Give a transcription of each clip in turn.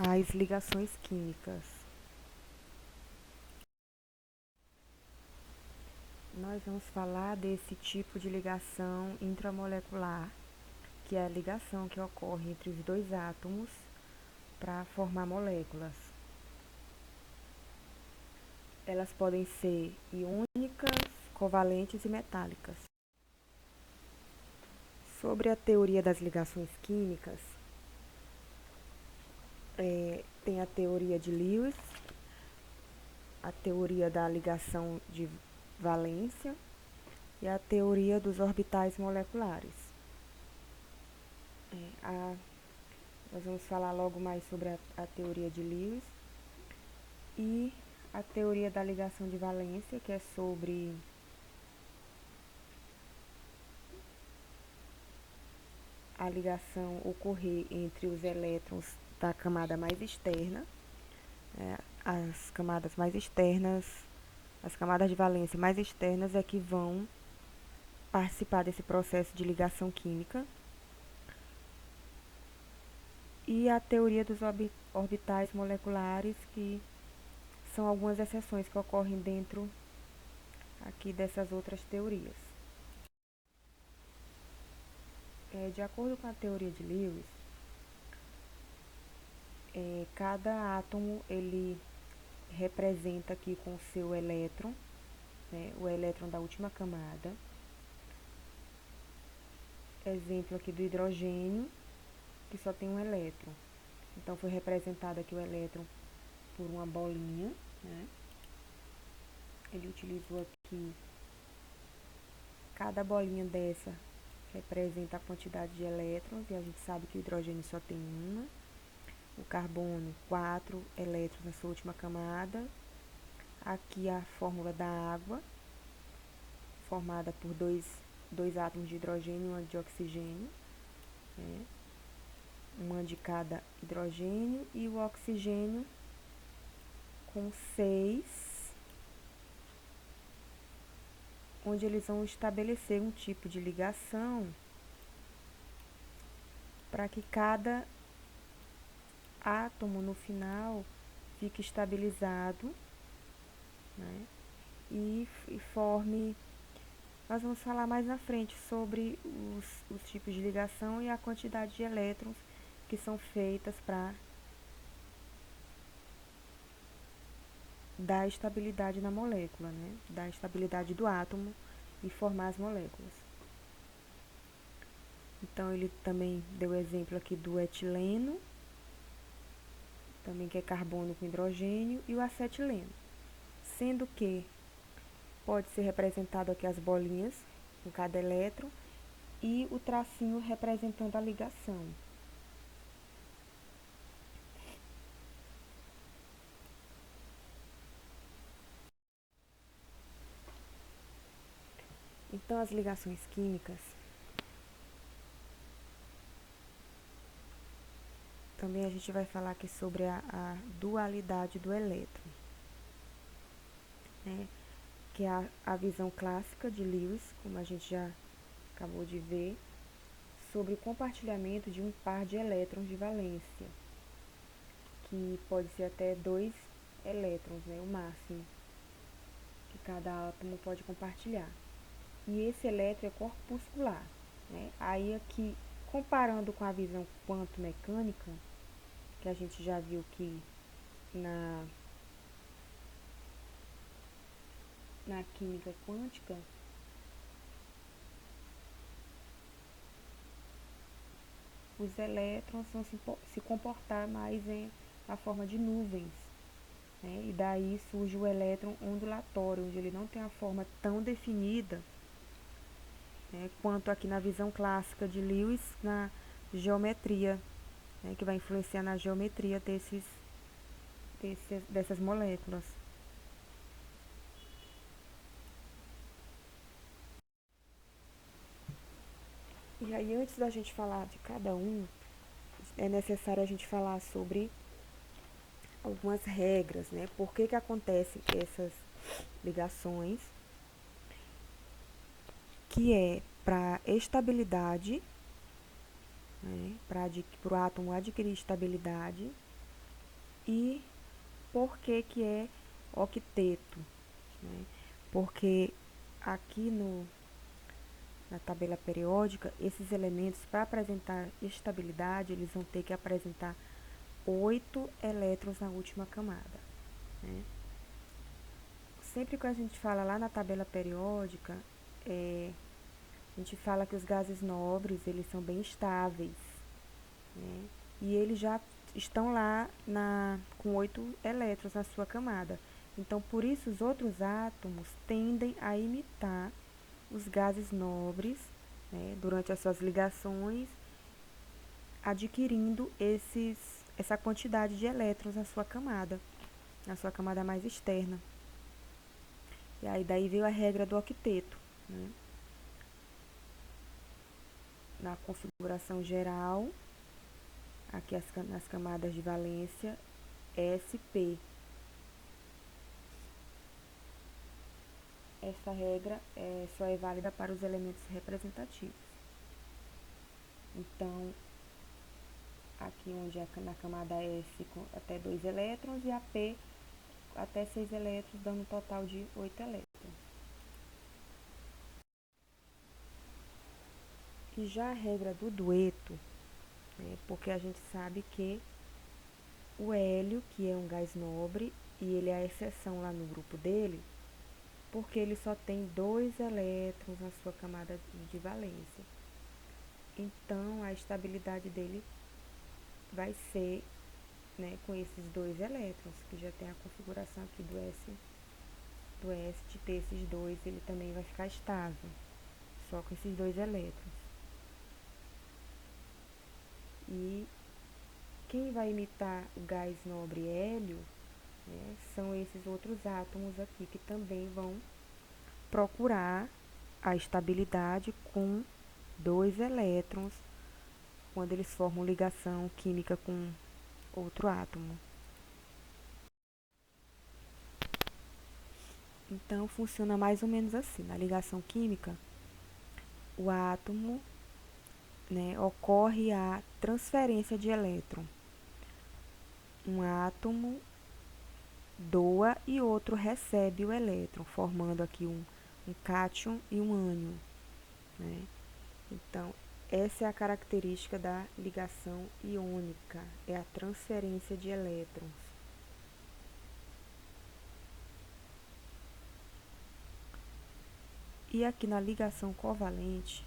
as ligações químicas. Nós vamos falar desse tipo de ligação intramolecular, que é a ligação que ocorre entre os dois átomos para formar moléculas. Elas podem ser iônicas, covalentes e metálicas. Sobre a teoria das ligações químicas, tem a teoria de Lewis, a teoria da ligação de valência e a teoria dos orbitais moleculares. Nós vamos falar logo mais sobre a teoria de Lewis e a teoria da ligação de valência, que é sobre a ligação ocorrer entre os elétrons da camada mais externa. As camadas mais externas, as camadas de valência mais externas é que vão participar desse processo de ligação química. E a teoria dos orbitais moleculares, que são algumas exceções que ocorrem dentro aqui dessas outras teorias. De acordo com a teoria de Lewis, cada átomo ele representa aqui com o seu elétron, o elétron da última camada. Exemplo aqui do hidrogênio, que só tem um elétron. Então foi representado aqui o elétron por uma bolinha, Ele utilizou aqui, cada bolinha dessa representa a quantidade de elétrons, e a gente sabe que o hidrogênio só tem uma. O carbono, 4 elétrons na sua última camada. Aqui a fórmula da água, formada por dois átomos de hidrogênio e uma de oxigênio. Uma de cada hidrogênio, e o oxigênio com 6, onde eles vão estabelecer um tipo de ligação para que cada átomo no final fique estabilizado, e forme. Nós vamos falar mais na frente sobre os tipos de ligação e a quantidade de elétrons que são feitas para dar estabilidade na molécula, dar estabilidade do átomo e formar as moléculas. Então ele também deu exemplo aqui do etileno, também que é carbono com hidrogênio, e o acetileno, sendo que pode ser representado aqui as bolinhas com cada elétron e o tracinho representando a ligação. Então, as ligações químicas também a gente vai falar aqui sobre a dualidade do elétron, que é a visão clássica de Lewis, como a gente já acabou de ver, sobre o compartilhamento de um par de elétrons de valência, que pode ser até 2 elétrons, o máximo que cada átomo pode compartilhar. E esse elétron é corpuscular. Aí aqui, comparando com a visão quanto-mecânica, que a gente já viu que na química quântica, os elétrons vão se comportar mais na forma de nuvens, e daí surge o elétron ondulatório, onde ele não tem a forma tão definida, quanto aqui na visão clássica de Lewis, na geometria, que vai influenciar na geometria dessas moléculas. E aí, antes da gente falar de cada um, é necessário a gente falar sobre algumas regras, Por que acontecem essas ligações, que é para estabilidade, para o átomo adquirir estabilidade, E por que que é octeto? Né? Porque aqui na tabela periódica, esses elementos, para apresentar estabilidade, eles vão ter que apresentar 8 elétrons na última camada. Né? Sempre que a gente fala lá na tabela periódica, a gente fala que os gases nobres, eles são bem estáveis, né? E eles já estão lá com 8 elétrons na sua camada. Então, por isso, os outros átomos tendem a imitar os gases nobres, né, durante as suas ligações, adquirindo essa quantidade de elétrons na sua camada mais externa. E aí daí veio a regra do octeto, né? Na configuração geral, aqui nas camadas de valência, sp. Essa regra só é válida para os elementos representativos. Então, aqui onde na camada S até 2 elétrons e a P até 6 elétrons, dando um total de 8 elétrons. E já a regra do dueto, né, porque a gente sabe que o hélio, que é um gás nobre, e ele é a exceção lá no grupo dele, porque ele só tem 2 elétrons na sua camada de valência. Então, a estabilidade dele vai ser, né, com esses 2 elétrons, que já tem a configuração aqui do S de ter esses 2, ele também vai ficar estável, só com esses 2 elétrons. E quem vai imitar o gás nobre hélio, né, são esses outros átomos aqui, que também vão procurar a estabilidade com 2 elétrons quando eles formam ligação química com outro átomo. Então, funciona mais ou menos assim. Na ligação química, o átomo, né, ocorre a transferência de elétron. Um átomo doa e outro recebe o elétron, formando aqui um cátion e um ânion. Né? Então, essa é a característica da ligação iônica, é a transferência de elétrons. E aqui na ligação covalente,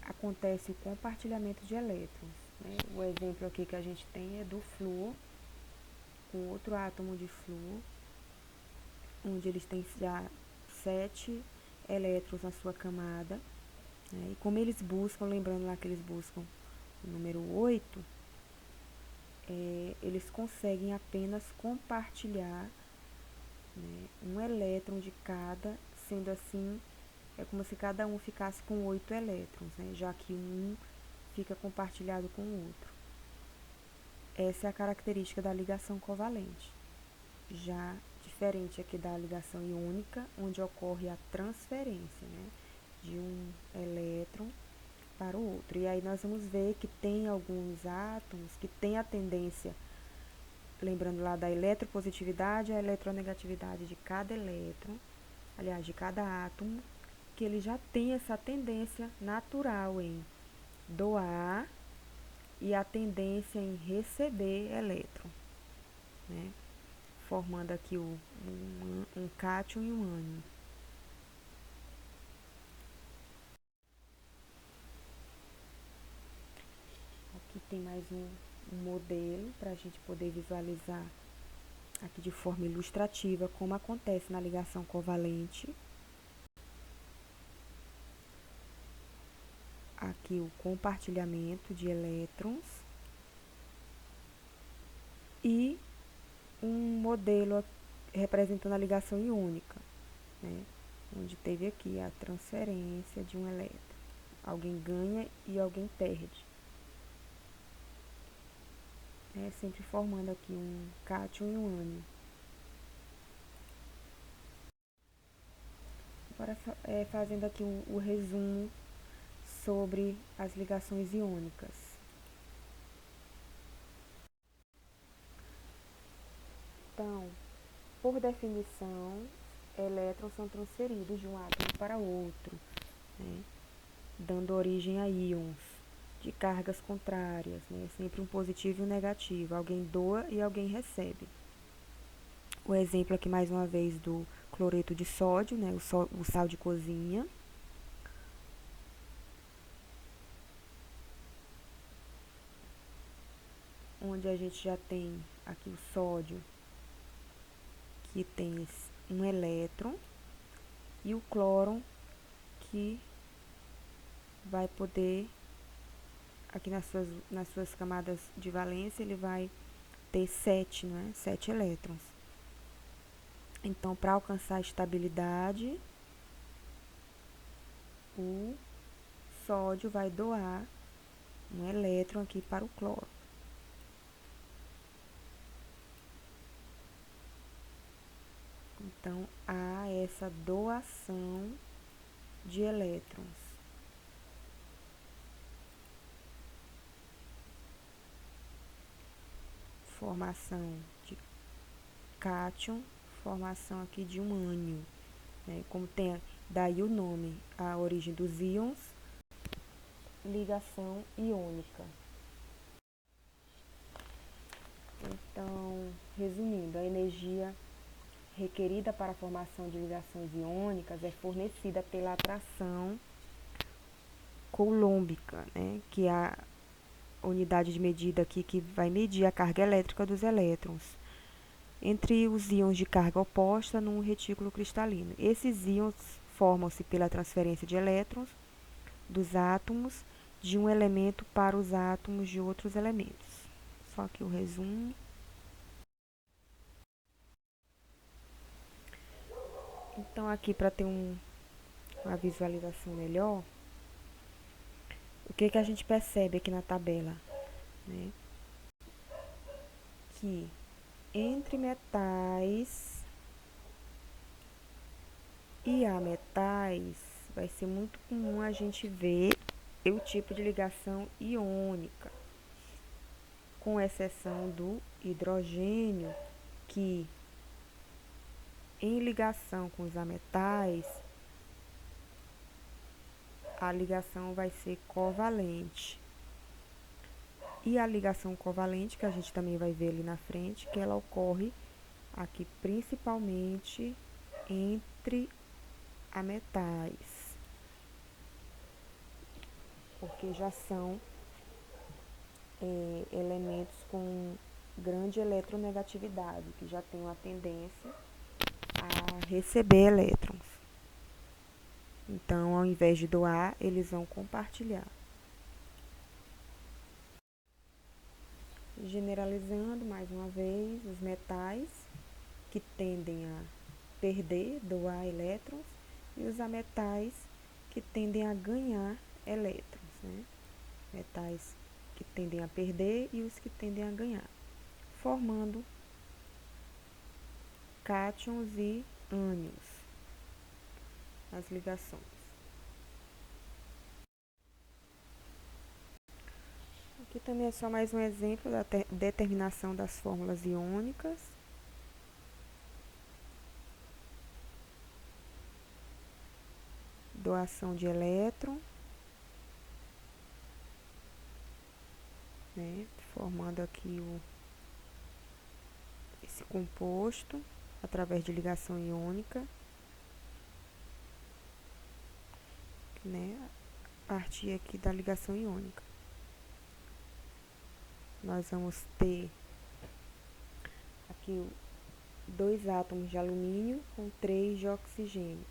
acontece o compartilhamento de elétrons. Né? O exemplo aqui que a gente tem é do flúor, com outro átomo de flúor, onde eles têm já 7 elétrons na sua camada. Né? E como eles buscam, lembrando lá que eles buscam o número 8, eles conseguem apenas compartilhar, né, um elétron de cada, sendo assim, é como se cada um ficasse com 8 elétrons, né, já que um fica compartilhado com o outro. Essa é a característica da ligação covalente. Já diferente aqui da ligação iônica, onde ocorre a transferência, né, de um elétron para o outro. E aí nós vamos ver que tem alguns átomos que têm a tendência, lembrando lá da eletropositividade e a eletronegatividade de cada elétron, aliás, de cada átomo, que ele já tem essa tendência natural em doar e a tendência em receber elétron, né? Formando aqui um cátion e um ânion. Aqui tem mais um modelo para a gente poder visualizar aqui de forma ilustrativa como acontece na ligação covalente. Aqui o compartilhamento de elétrons e um modelo representando a ligação iônica, né, onde teve aqui a transferência de um elétron. Alguém ganha e alguém perde. Sempre formando aqui um cátion e um ânion. Agora, fazendo aqui o resumo sobre as ligações iônicas. Por definição, elétrons são transferidos de um átomo para outro, né, dando origem a íons de cargas contrárias, né, sempre um positivo e um negativo. Alguém doa e alguém recebe. O exemplo aqui, mais uma vez, do cloreto de sódio, né, o sal de cozinha. Onde a gente já tem aqui o sódio, que tem um elétron, e o cloro, que vai poder, aqui nas suas camadas de valência, ele vai ter 7, né? 7 elétrons. Então, para alcançar a estabilidade, o sódio vai doar um elétron aqui para o cloro. Então, há essa doação de elétrons. Formação de cátion, formação aqui de um ânion, né? Como tem daí o nome, a origem dos íons, ligação iônica. Então, resumindo, a energia requerida para a formação de ligações iônicas é fornecida pela atração coulombica, né, que é a unidade de medida aqui que vai medir a carga elétrica dos elétrons entre os íons de carga oposta num retículo cristalino. Esses íons formam-se pela transferência de elétrons dos átomos de um elemento para os átomos de outros elementos. Só aqui o resumo. Então, aqui para ter uma visualização melhor, o que a gente percebe aqui na tabela, né? Que entre metais e ametais vai ser muito comum a gente ver o tipo de ligação iônica, com exceção do hidrogênio, que em ligação com os ametais, a ligação vai ser covalente. E a ligação covalente, que a gente também vai ver ali na frente, que ela ocorre aqui principalmente entre ametais, porque já são elementos com grande eletronegatividade, que já tem uma tendência a receber elétrons. Então, ao invés de doar, eles vão compartilhar. Generalizando mais uma vez, os metais que tendem a perder, doar elétrons, e os ametais que tendem a ganhar elétrons, né? Metais que tendem a perder e os que tendem a ganhar, formando cátions e ânions nas ligações. Aqui também é só mais um exemplo da determinação das fórmulas iônicas. Doação de elétron, né, formando aqui esse composto através de ligação iônica, né, a partir aqui da ligação iônica. Nós vamos ter aqui 2 átomos de alumínio com 3 de oxigênio.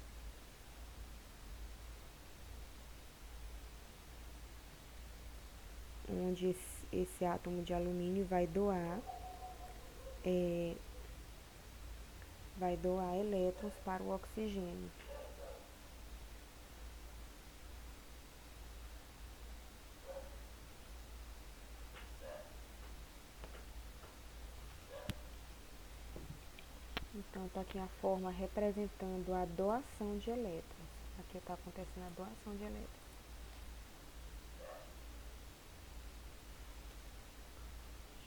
Onde esse átomo de alumínio vai doar elétrons para o oxigênio. Então, está aqui a forma representando a doação de elétrons. Aqui está acontecendo a doação de elétrons.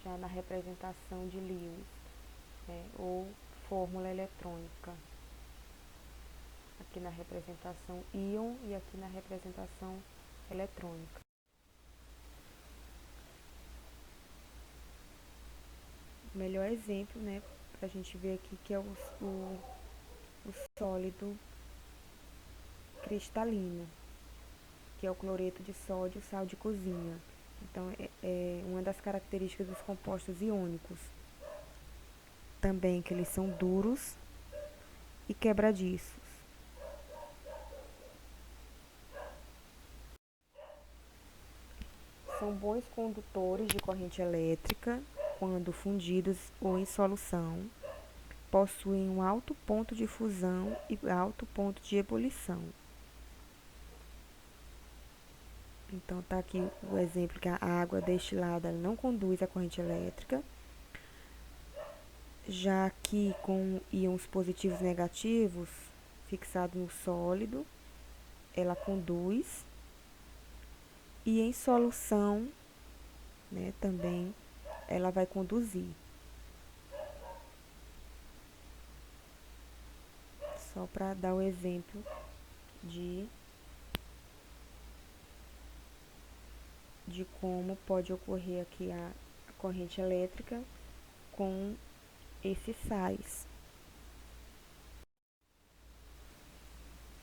Já na representação de Lewis, ou fórmula eletrônica. Aqui na representação íon e aqui na representação eletrônica. O melhor exemplo, né, pra gente ver aqui, que é o sólido cristalino, que é o cloreto de sódio, sal de cozinha. Então, é uma das características dos compostos iônicos. Também que eles são duros e quebradiços. São bons condutores de corrente elétrica quando fundidos ou em solução. Possuem um alto ponto de fusão e alto ponto de ebulição. Então, tá aqui o exemplo que a água destilada não conduz a corrente elétrica, já que com íons positivos e negativos fixados no sólido, ela conduz, e em solução, né, também ela vai conduzir. Só para dar o exemplo de como pode ocorrer aqui a corrente elétrica com esses sais.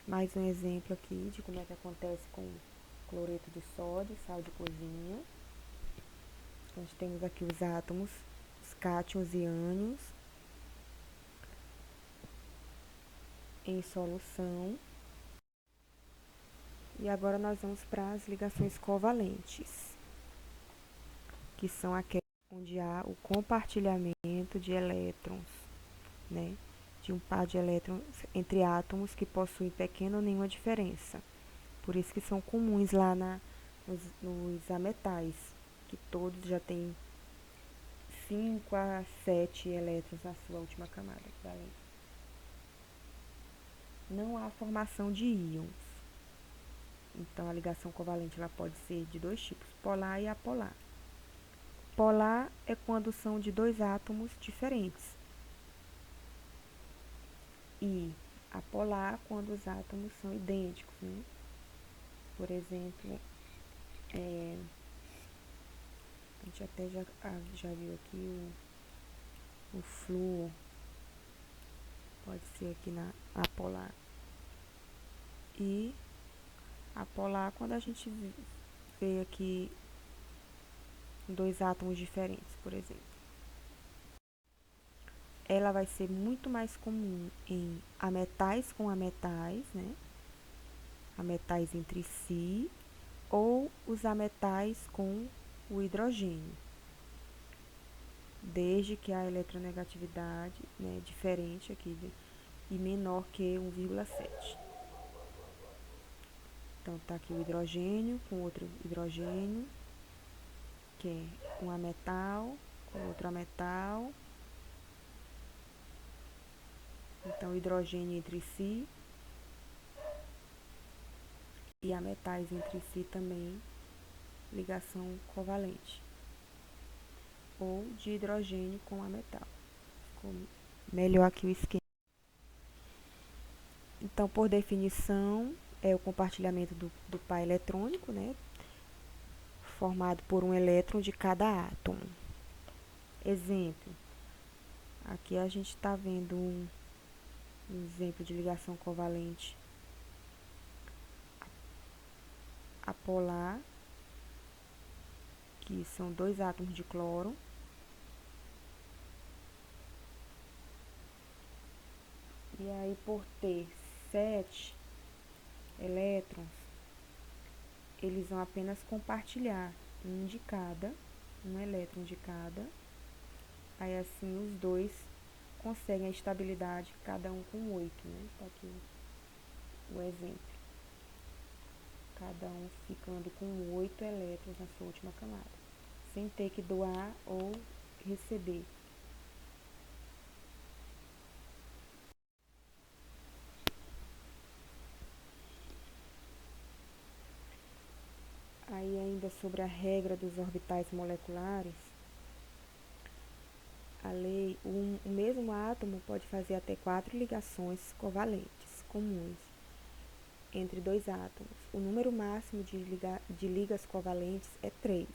Mais um exemplo aqui de como é que acontece com cloreto de sódio, sal de cozinha. Nós temos aqui os átomos, os cátions e ânions, em solução. E agora nós vamos para as ligações covalentes, que são aquelas onde há o compartilhamento de elétrons, né? De um par de elétrons entre átomos que possuem pequena ou nenhuma diferença. Por isso que são comuns lá nos ametais, que todos já têm 5 a 7 elétrons na sua última camada valente. Não há formação de íons. Então, a ligação covalente ela pode ser de dois tipos, polar e apolar. Polar é quando são de dois átomos diferentes. E apolar quando os átomos são idênticos, né? Por exemplo, a gente até já viu aqui o flúor, pode ser aqui na apolar. E apolar quando a gente vê aqui dois átomos diferentes, por exemplo. Ela vai ser muito mais comum em ametais com ametais, né? Ametais entre si, ou os ametais com o hidrogênio, desde que a eletronegatividade, né, diferente aqui e menor que 1,7. Então, tá aqui o hidrogênio com outro hidrogênio, que é um ametal com outro ametal. Então, hidrogênio entre si e ametais entre si também, ligação covalente. Ou de hidrogênio com ametal. Ficou melhor aqui o esquema. Então, por definição, é o compartilhamento do par eletrônico, né? Formado por um elétron de cada átomo. Exemplo. Aqui a gente está vendo um exemplo de ligação covalente apolar, que são dois átomos de cloro. E aí, por ter 7 elétrons, eles vão apenas compartilhar um de cada, um elétron de cada. Aí, assim, os dois conseguem a estabilidade, cada um com 8, né? Tá aqui o exemplo. Cada um ficando com 8 elétrons na sua última camada, sem ter que doar ou receber. Aí ainda sobre a regra dos orbitais moleculares, a lei, o mesmo átomo pode fazer até 4 ligações covalentes comuns entre dois átomos. O número máximo de ligas covalentes é 3.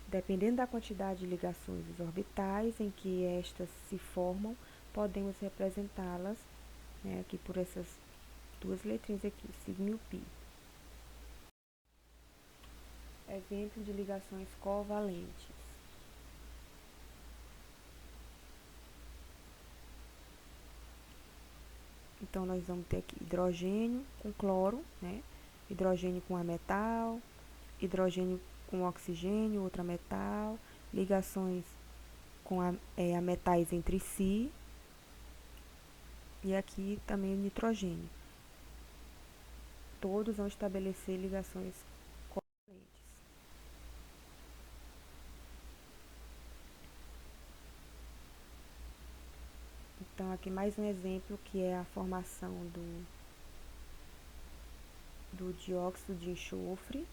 Dependendo da quantidade de ligações dos orbitais em que estas se formam, podemos representá-las, né, aqui por essas duas letrinhas aqui, sigma e π. Exemplo de ligações covalentes. Então, nós vamos ter aqui hidrogênio com cloro, né? Hidrogênio com ametal, hidrogênio com oxigênio, outro ametal, ligações com ametais entre si, e aqui também o nitrogênio. Todos vão estabelecer ligações covalentes. Então, aqui mais um exemplo que é a formação do dióxido de enxofre,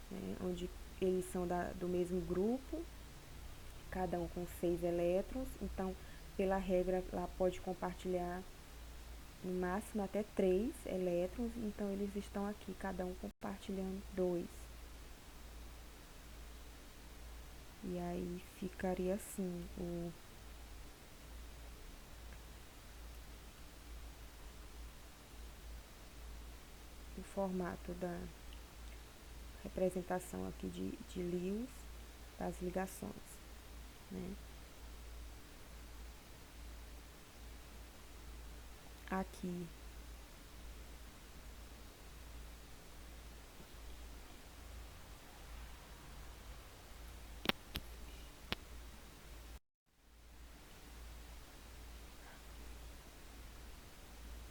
né, onde eles são do mesmo grupo, cada um com 6 elétrons. Então, pela regra, lá pode compartilhar no máximo até 3 elétrons. Então, eles estão aqui, cada um compartilhando 2. E aí ficaria assim o formato da representação aqui de Lewis das ligações, né? Aqui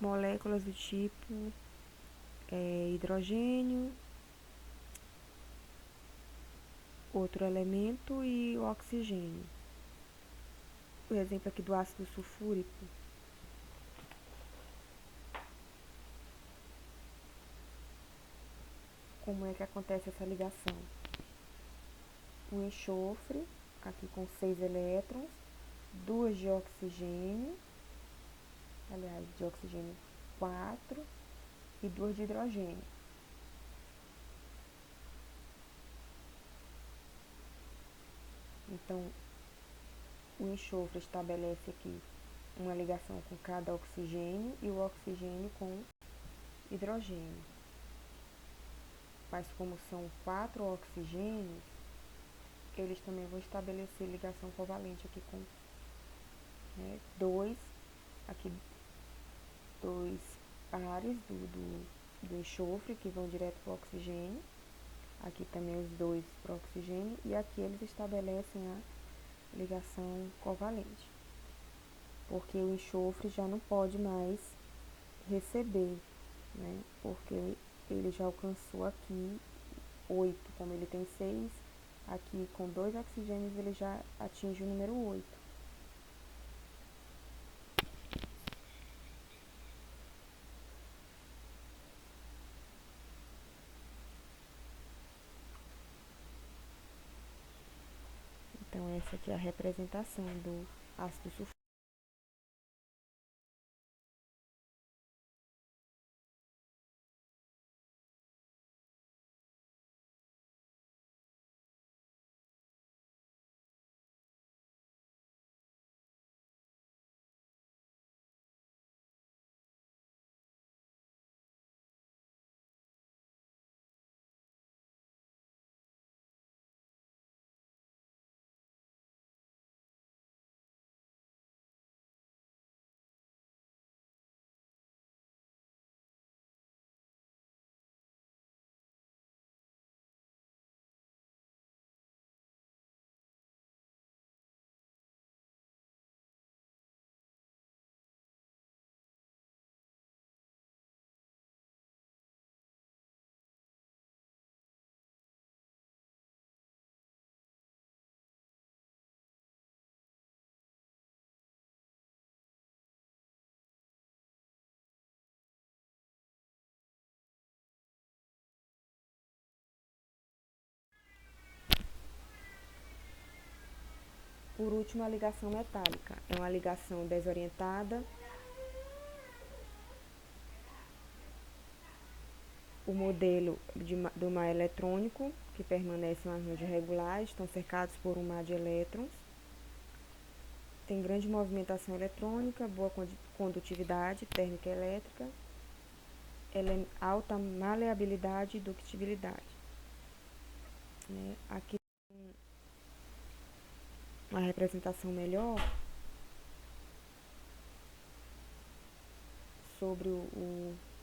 moléculas do tipo hidrogênio, outro elemento e o oxigênio. O exemplo aqui do ácido sulfúrico. Como é que acontece essa ligação? O enxofre, aqui com 6 elétrons, 2 de oxigênio, aliás, de oxigênio 4 e 2 de hidrogênio. Então, o enxofre estabelece aqui uma ligação com cada oxigênio e o oxigênio com hidrogênio. Mas como são 4 oxigênios, eles também vão estabelecer ligação covalente aqui com 2, aqui 2 pares do enxofre que vão direto para o oxigênio. Aqui também os 2 para o oxigênio, e aqui eles estabelecem a ligação covalente, porque o enxofre já não pode mais receber, né? Porque ele já alcançou aqui 8, como ele tem 6, aqui com 2 oxigênios ele já atinge o número 8. Então, essa aqui é a representação do ácido sulfúrico. por último, a ligação metálica. É uma ligação desorientada. O modelo do mar eletrônico, que permanece um arranjo regular, estão cercados por um mar de elétrons. Tem grande movimentação eletrônica, boa condutividade térmica e elétrica, alta maleabilidade e ductibilidade. Aqui tem uma representação melhor sobre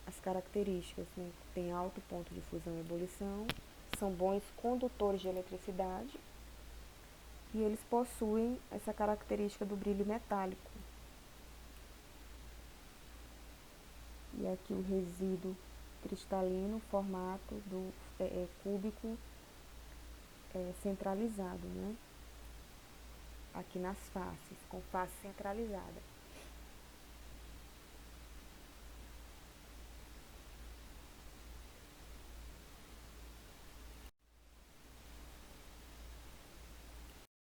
as características. Tem alto ponto de fusão e ebulição, são bons condutores de eletricidade e eles possuem essa característica do brilho metálico. E aqui o resíduo cristalino, formato cúbico centralizado, aqui nas faces, com face centralizada.